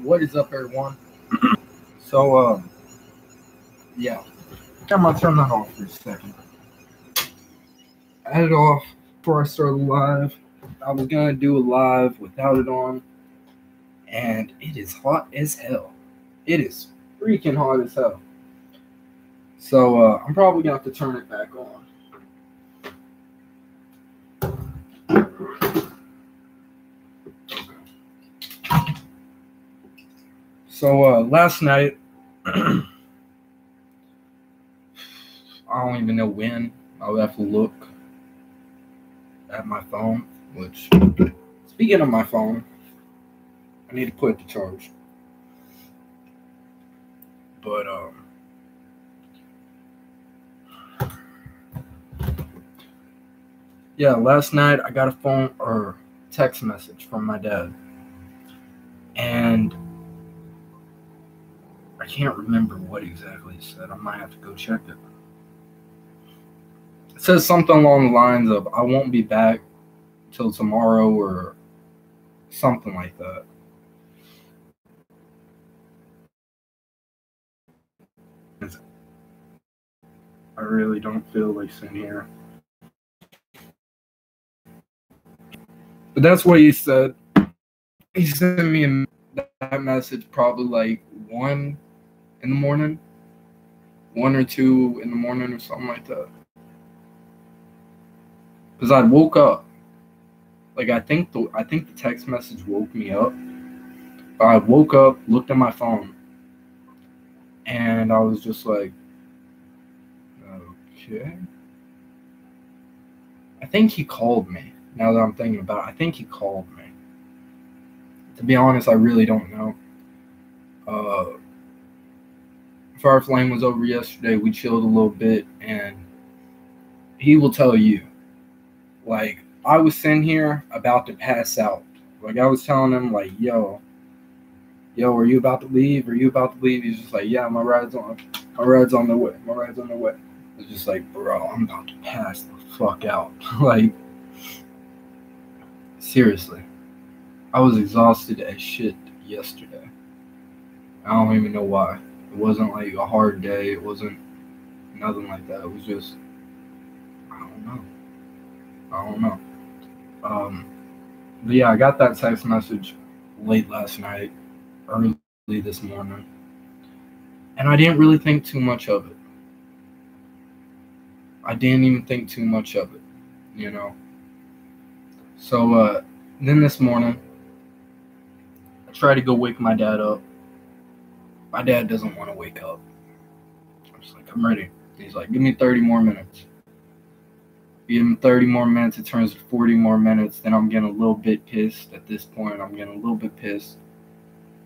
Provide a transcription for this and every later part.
What is up, everyone? So, yeah, I'm gonna turn that off for a second. I had it off before I started live. I was gonna do a live without it on, and it is hot as hell. It is freaking hot as hell. So, I'm probably gonna have to turn it back on. So, last night, I don't even know when. I'll have to look at my phone, which, speaking of my phone, I need to put it to charge. But, yeah, last night I got a phone or text message from my dad. And I can't remember what exactly he said. I might have to go check it. It says something along the lines of, I won't be back till tomorrow or something like that. I really don't feel like sitting here. But that's what he said. He sent me that message probably like 1 in the morning. 1 or 2 in the morning or something like that. Because I woke up. Like, I think the text message woke me up. But I woke up, looked at my phone, and I was just like, okay. I think he called me. Now that I'm thinking about it, I think he called me. To be honest, I really don't know. Fire Flame was over yesterday. We chilled a little bit, and he will tell you, like, I was sitting here about to pass out. Like, I was telling him, like, yo, are you about to leave? Are you about to leave? He's just like, yeah, my ride's on the way. It's just like, bro, I'm about to pass the fuck out. Like, seriously. I was exhausted as shit yesterday. I don't even know why. It wasn't like a hard day. It wasn't nothing like that. It was just, I don't know. But yeah, I got that text message late last night, early this morning, and I didn't really think too much of it. I didn't even think too much of it, you know. So then this morning, I tried to go wake my dad up. My dad doesn't want to wake up. I'm just like, I'm ready. He's like, give me 30 more minutes. Give him 30 more minutes, it turns to 40 more minutes. Then I'm getting a little bit pissed at this point.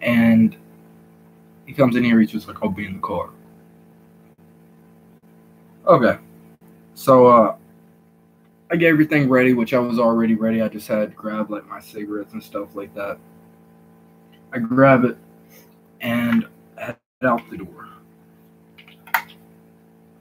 And he comes in here, he's just like, I'll be in the car. Okay. So I get everything ready, which I was already ready. I just had to grab like my cigarettes and stuff like that. I grab it and head out the door. I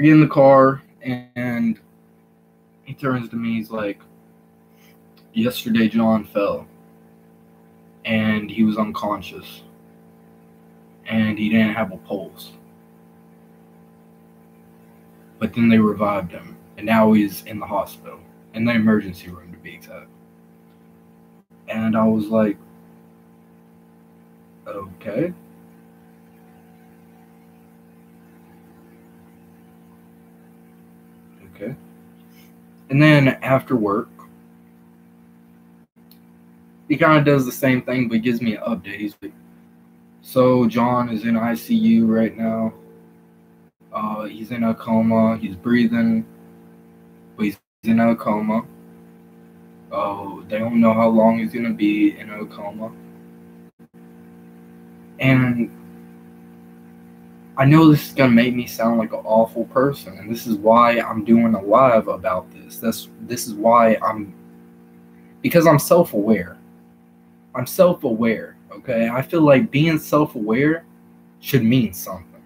get in the car and he turns to me, he's like, yesterday John fell and he was unconscious and he didn't have a pulse. But then they revived him and now he's in the hospital, in the emergency room to be exact. And I was like, okay. And then after work, he kind of does the same thing, but gives me an update. He's like, so John is in ICU right now. He's in a coma. He's breathing, but he's in a coma. They don't know how long he's going to be in a coma. And I know this is going to make me sound like an awful person, and this is why I'm doing a live about this. This is why because I'm self-aware. I'm self-aware, okay? I feel like being self-aware should mean something.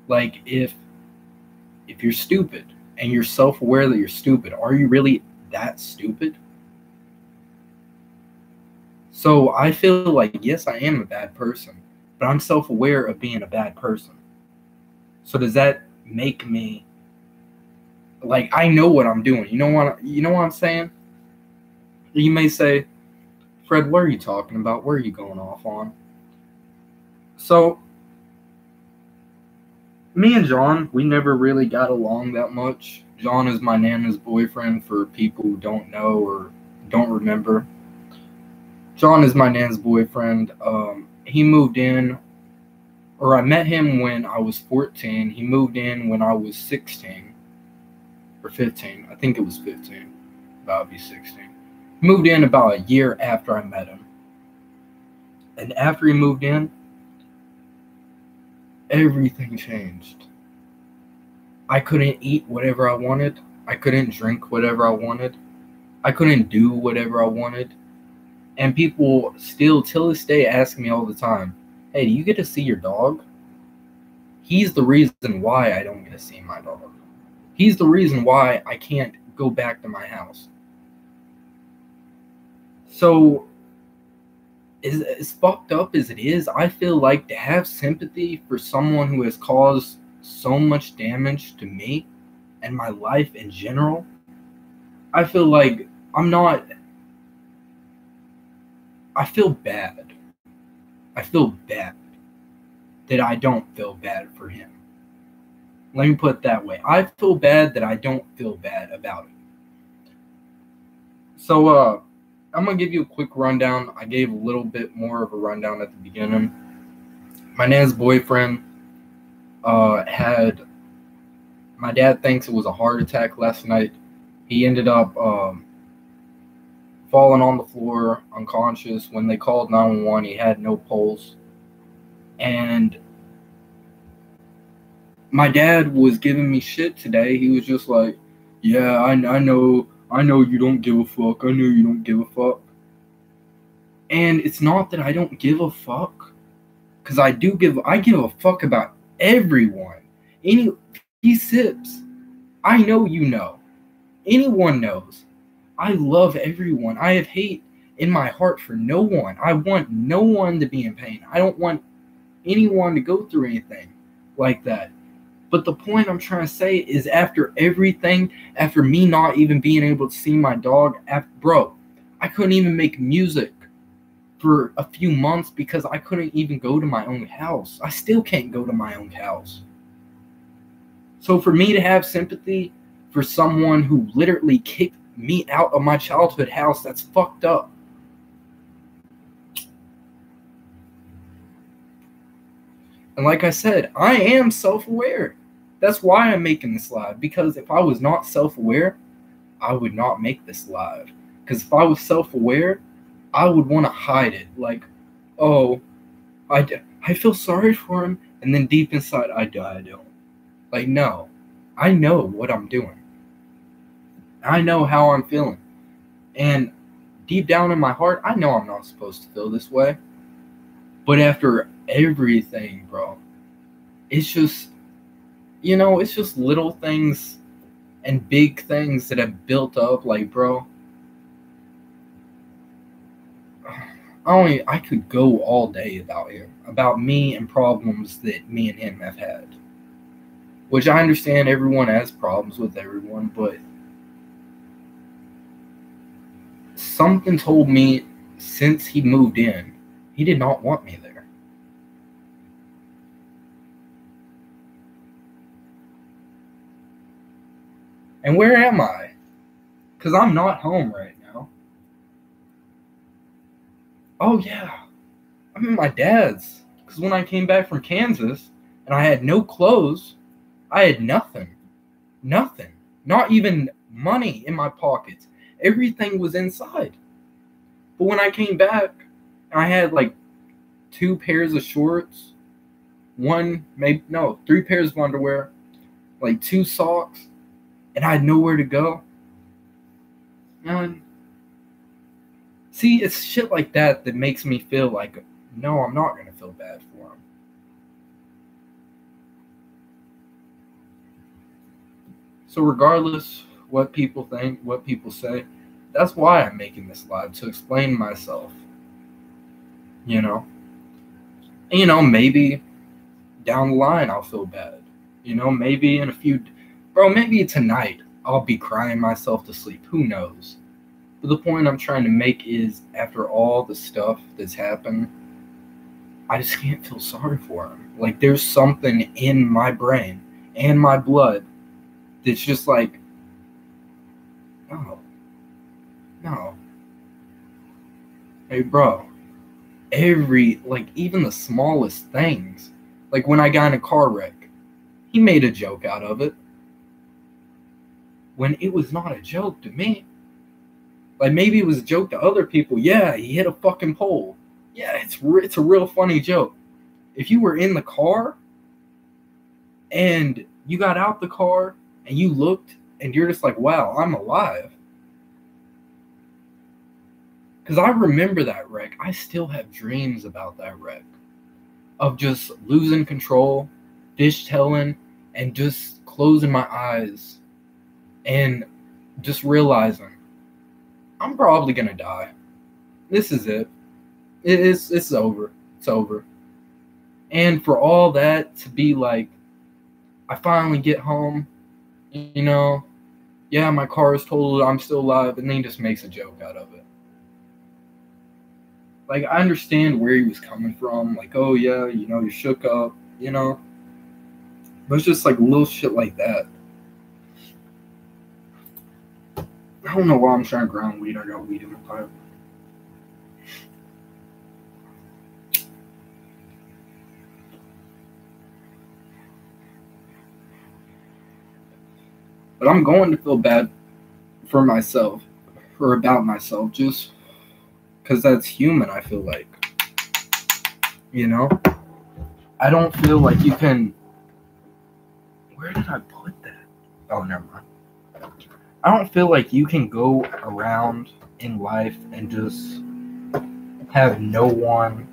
Like, if you're stupid and you're self-aware that you're stupid, are you really that stupid? So I feel like, yes, I am a bad person. but I'm self-aware of being a bad person. So does that make me, like, I know what I'm doing? You know what I'm saying? You may say, Fred, what are you talking about? What are you going off on? So, me and John, we never really got along that much. John is my Nana's boyfriend, for people who don't know or don't remember. John is my Nana's boyfriend. He moved in, or I met him when I was 14. He moved in when I was 16 or 15. I think it was 15. About to be 16. He moved in about a year after I met him. And after he moved in, everything changed. I couldn't eat whatever I wanted. I couldn't drink whatever I wanted. I couldn't do whatever I wanted. And people still, till this day, ask me all the time, hey, do you get to see your dog? He's the reason why I don't get to see my dog. He's the reason why I can't go back to my house. So, as fucked up as it is, I feel like to have sympathy for someone who has caused so much damage to me and my life in general, I feel like I feel bad. I feel bad that I don't feel bad for him. Let me put it that way. I feel bad that I don't feel bad about it. So, I'm going to give you a quick rundown. I gave a little bit more of a rundown at the beginning. My Nana's boyfriend my dad thinks it was a heart attack last night. He ended up falling on the floor, unconscious. When they called 911, he had no pulse. And my dad was giving me shit today. He was just like, yeah, I know you don't give a fuck. I know you don't give a fuck. And it's not that I don't give a fuck, because I give a fuck about everyone. He sips. I know you know. Anyone knows. I love everyone. I have hate in my heart for no one. I want no one to be in pain. I don't want anyone to go through anything like that. But the point I'm trying to say is, after everything, after me not even being able to see my dog, bro, I couldn't even make music for a few months because I couldn't even go to my own house. I still can't go to my own house. So for me to have sympathy for someone who literally kicked me out of my childhood house, that's fucked up. And like I said, I am self-aware. That's why I'm making this live. Because if I was not self-aware, I would not make this live. Because if I was self-aware, I would want to hide it. Like, oh, I feel sorry for him. And then deep inside, I don't. Like, no. I know what I'm doing. I know how I'm feeling. And deep down in my heart, I know I'm not supposed to feel this way. But after everything, bro, it's just, it's just little things and big things that have built up. Like, bro, I could go all day about me and problems that me and him have had. Which I understand everyone has problems with everyone, but something told me since he moved in, he did not want me there. And where am I? Because I'm not home right now. Oh, yeah. I'm at my dad's. Because when I came back from Kansas and I had no clothes, I had nothing. Nothing. Not even money in my pockets. Everything was inside. But when I came back, I had like 2 pairs of shorts, 3 pairs of underwear, like 2 socks, and I had nowhere to go. And see, it's shit like that that makes me feel like, no, I'm not going to feel bad for him. So regardless what people think, what people say, that's why I'm making this live, to explain myself. And, maybe down the line I'll feel bad. Maybe in a few, bro, maybe tonight I'll be crying myself to sleep. Who knows? But the point I'm trying to make is, after all the stuff that's happened, I just can't feel sorry for him. Like, there's something in my brain and my blood that's just like, no, no. Hey, bro, even the smallest things, like when I got in a car wreck, he made a joke out of it when it was not a joke to me. Like, maybe it was a joke to other people. Yeah, he hit a fucking pole. Yeah, it's a real funny joke. If you were in the car and you got out the car and you looked and you're just like, wow, I'm alive. Because I remember that wreck. I still have dreams about that wreck. Of just losing control, fishtailing, and just closing my eyes and just realizing I'm probably gonna die. This is it. It's over. It's over. And for all that to be like, I finally get home, yeah, my car is totaled, I'm still alive, and then he just makes a joke out of it. Like, I understand where he was coming from, like, oh yeah, you shook up, but it's just like little shit like that. I don't know why I'm trying to ground weed. I got weed in my pipe. But I'm going to feel bad for myself, or about myself, just because that's human, I feel like. I don't feel like you can... Where did I put that? Oh, never mind. I don't feel like you can go around in life and just have no one,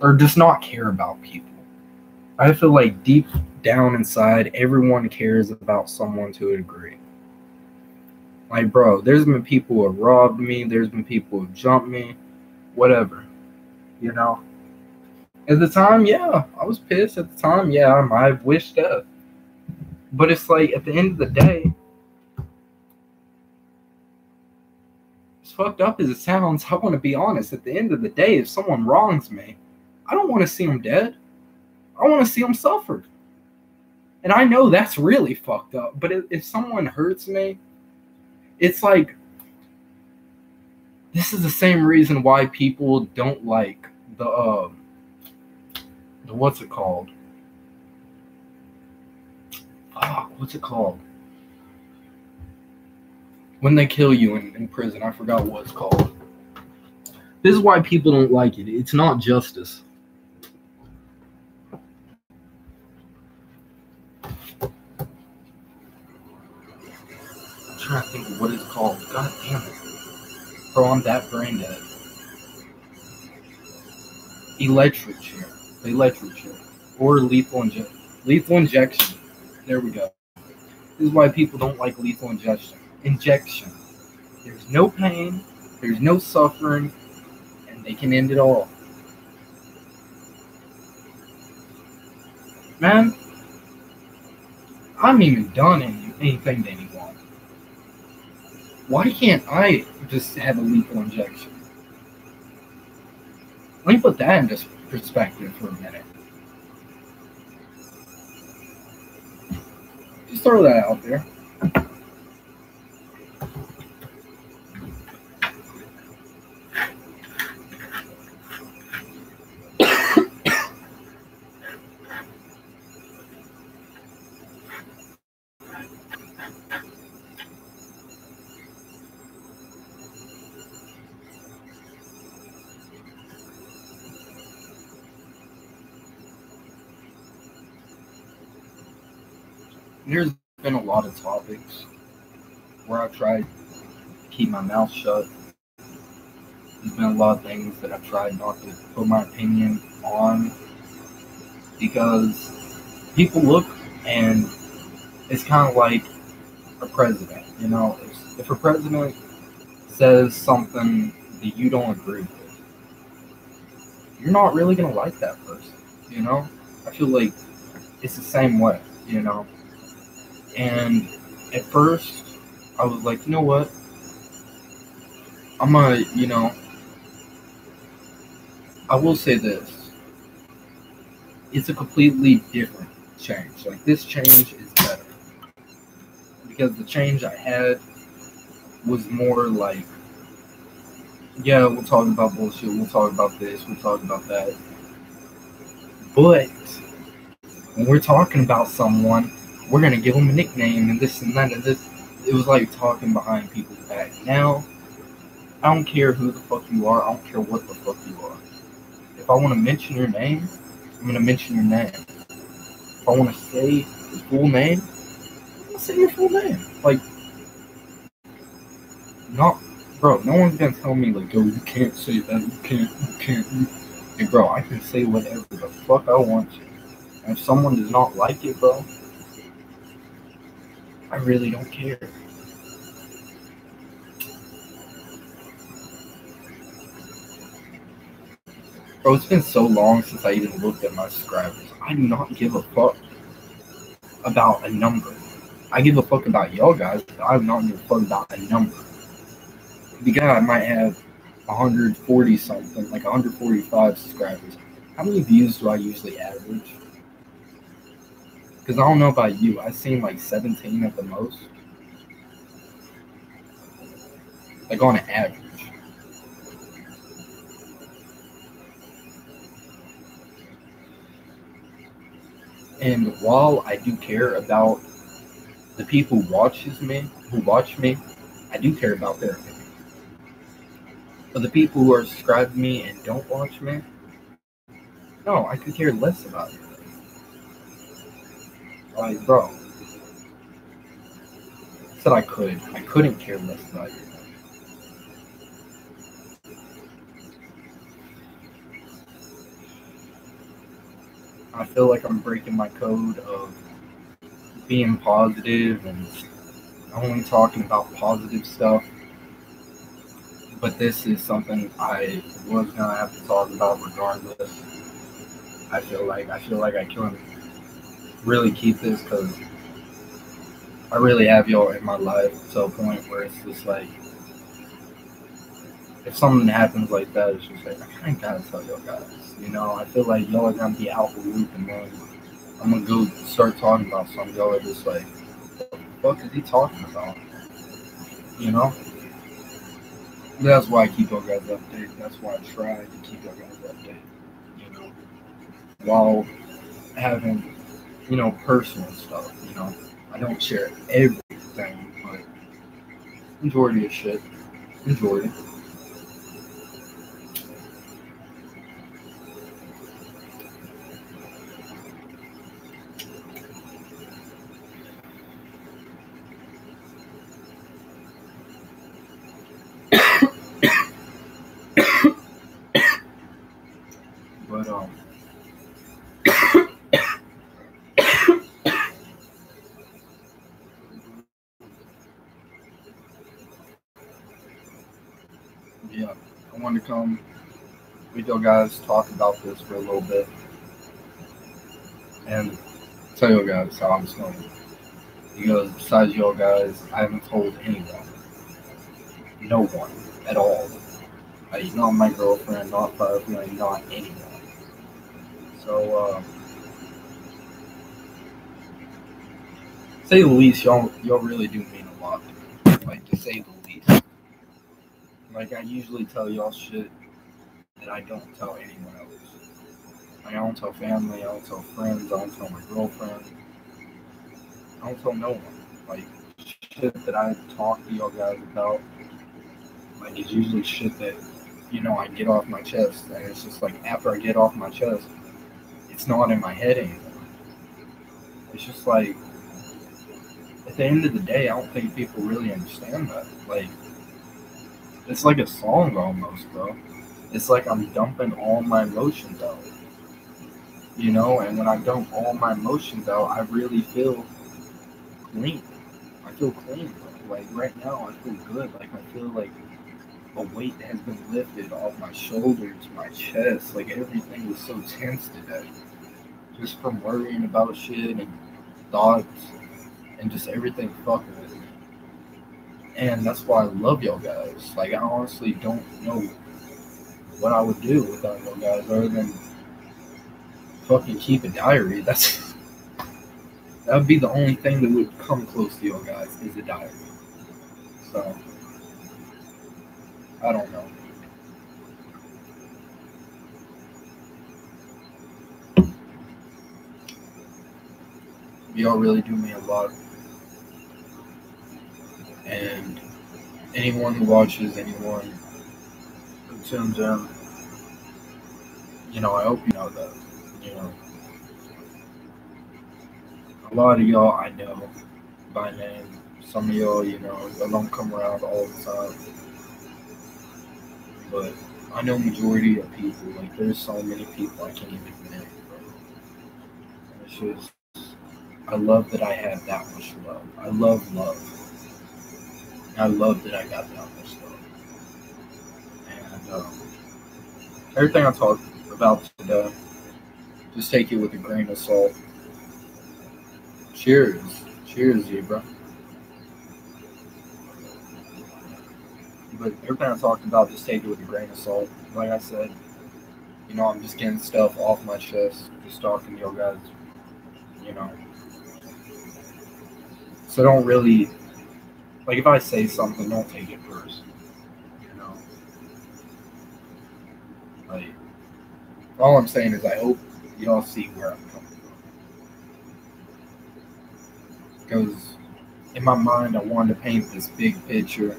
or just not care about people. I feel like deep down inside, everyone cares about someone to a degree. Like, bro, there's been people who have robbed me, there's been people who have jumped me, whatever. At the time, yeah, I was pissed. At the time, yeah, I might have wished death. But it's like, at the end of the day, as fucked up as it sounds, I want to be honest. At the end of the day, if someone wrongs me, I don't want to see them dead. I want to see them suffer. And I know that's really fucked up. But if someone hurts me, it's like, this is the same reason why people don't like the what's it called? What's it called? When they kill you in prison, I forgot what it's called. This is why people don't like it. It's not justice. I'm trying to think of what it's called. God damn it. Bro, I'm that brain dead. Electric chair. Or lethal injection. Lethal injection. There we go. This is why people don't like lethal injection. There's no pain, there's no suffering, and they can end it all. Man, I haven't even done anything to anyone. Why can't I just have a lethal injection? Let me put that into perspective for a minute. Just throw that out there. There's been a lot of topics where I've tried to keep my mouth shut. There's been a lot of things that I've tried not to put my opinion on, because people look, and it's kind of like a president. If a president says something that you don't agree with, you're not really gonna like that person, you know? I feel like it's the same way, you know? And at first, I was like, you know what? I'm gonna, I will say this. It's a completely different change. Like, this change is better. Because the change I had was more like, yeah, we'll talk about bullshit, we'll talk about this, we'll talk about that. But when we're talking about someone, we're gonna give them a nickname and this and that and this. It was like talking behind people's back. Now, I don't care who the fuck you are. I don't care what the fuck you are. If I want to mention your name, I'm gonna mention your name. If I want to say your full name, I'm gonna say your full name. Like, not, bro. No one's gonna tell me like, yo, you can't say that. You can't. Hey, bro, I can say whatever the fuck I want to. And if someone does not like it, bro, I really don't care. Bro, it's been so long since I even looked at my subscribers. I do not give a fuck about a number. I give a fuck about y'all guys, but I do not give a fuck about a number. The guy might have 140 something, like 145 subscribers. How many views do I usually average? Because I don't know about you. I've seen like 17 at the most. Like on an average. And while I do care about the people who watch me, I do care about their opinion. But the people who are subscribed to me and don't watch me, no, I could care less about it. Like, bro. I said I could. I couldn't care less about it. I feel like I'm breaking my code of being positive and only talking about positive stuff. But this is something I was gonna have to talk about regardless. I feel like I can really keep this because I really have y'all in my life to a point where it's just like, if something happens like that, it's just like, I kind of gotta tell y'all guys. You know, I feel like y'all are gonna be out the loop, and then I'm gonna go start talking about something. Y'all are just like, what the fuck is he talking about? You know? That's why I keep y'all guys updated. That's why I try to keep y'all guys updated. You know? While having, personal stuff, I don't share everything, but majority of shit. Majority. But yeah, I want to come with y'all guys, talk about this for a little bit, and tell y'all guys how I'm feeling. Because besides y'all guys, I haven't told anyone. No one at all. Like, not my girlfriend, not family, not anyone. So, say the least, y'all really do mean a lot. Like, to say the least. Like, I usually tell y'all shit that I don't tell anyone else. Like, I don't tell family, I don't tell friends, I don't tell my girlfriend. I don't tell no one. Like, shit that I talk to y'all guys about, like, it's usually shit that, I get off my chest. And it's just like, after I get off my chest, it's not in my head anymore. It's just like, at the end of the day, I don't think people really understand that. Like, it's like a song almost, bro. It's like I'm dumping all my emotions out. And when I dump all my emotions out, I really feel clean. I feel clean, bro. Like, right now, I feel good. Like, I feel like a weight has been lifted off my shoulders, my chest. Like everything was so tense today, just from worrying about shit and thoughts and just everything fucking with me. And that's why I love y'all guys. Like I honestly don't know what I would do without y'all guys other than fucking keep a diary. That would be the only thing that would come close to y'all guys is a diary. So I don't know. Y'all really do me a lot. And anyone who watches, anyone who tunes in, I hope you know that. You know, a lot of y'all I know by name. Some of y'all, they don't come around all the time. But I know majority of people, like there's so many people I can't even name. And it's just, I love that I have that much love. I love love. And I love that I got that much love. And everything I talk about today, just take it with a grain of salt. Cheers. Cheers, zebra. But everything I talked about, just take it with a grain of salt. Like I said, I'm just getting stuff off my chest, just talking to you guys, you know. So don't really, like if I say something, don't take it personal, you know. Like, all I'm saying is I hope y'all see where I'm coming from. Because in my mind, I wanted to paint this big picture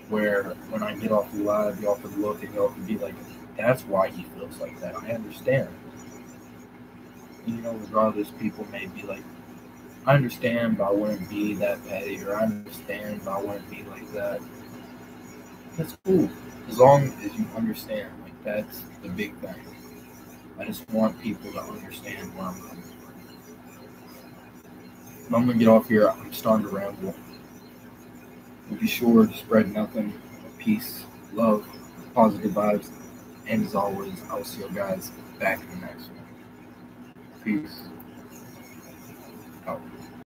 where when I get off the live, y'all could look and y'all could be like, that's why he feels like that. I understand. And, regardless, people may be like, I understand, but I wouldn't be that petty, or I understand, but I wouldn't be like that. That's cool. As long as you understand, like, that's the big thing. I just want people to understand where I'm coming from. But I'm going to get off here. I'm starting to ramble. But be sure to spread nothing but peace, love, positive vibes. And as always, I will see you guys back in the next one. Peace.